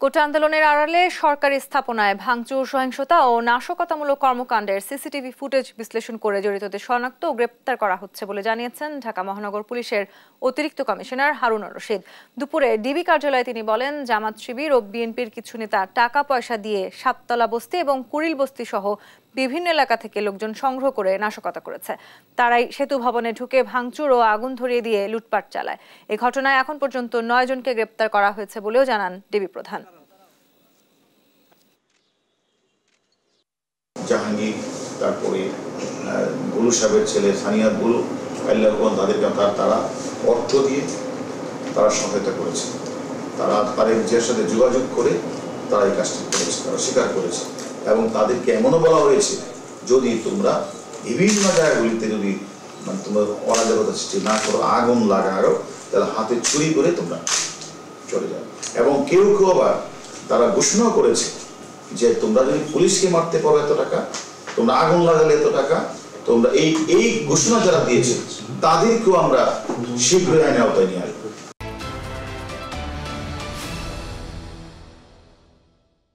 কোটা আন্দোলনের আড়ালে সরকারি স্থাপনায় ভাঙচুর, সহিংসতা ও নাশকতামূলক কর্মকাণ্ডের সিসিটিভি ফুটেজ বিশ্লেষণ করে জড়িতদের শনাক্ত ও গ্রেপ্তার করা হচ্ছে বলে জানিয়েছেন ঢাকা মহানগর পুলিশের অতিরিক্ত কমিশনার হারুনুর রশিদ। দুপুরে ডিবি কার্যালয়ে তিনি বলেন, জামাত শিবির ও বিএনপির কিছু নেতা টাকা পয়সা দিয়ে সাততলা বস্তি এবং কুড়িল বস্তি সহ বিভিন্ন এলাকা থেকে লোকজন সংগ্রহ করে নাশকতা করেছে। তারাই সেতু ভবনে ঢুকে ভাঙচুর ও আগুন ধরিয়ে দিয়ে লুটপাট চালায়। এই ঘটনায় এখন পর্যন্ত 9 জনকে গ্রেপ্তার করা হয়েছে বলেও জানান ডিবি প্রধান। জাহাঙ্গীর, তারপরে গুরু সাহেবের ছেলে সানিয়া গুরু, তাদেরকে তারা অর্থ দিয়ে তারা সহায়তা করেছে। তারা তাদের সাথে যোগাযোগ করে তারা এই কাজটি করেছে, তারা স্বীকার করেছে এবং তাদেরকে এমনও বলা হয়েছে, যদি তোমরা বিভিন্ন জায়গাগুলিতে যদি তোমরা অরাজকতা সৃষ্টি না করো, আগুন লাগাও, তাহলে হাতে চুরি করে তোমরা চলে যাও। এবং কেউ কেউ আবার তারা ঘোষণা করেছে যে তোমরা যদি পুলিশকে মারতে পারো এত টাকা, তোমরা আগুন লাগালে এত টাকা, তোমরা এই ঘোষণা যারা দিয়েছে তাদেরকেও আমরা শীঘ্রই আইনের আওতায় নিয়ে আসবো।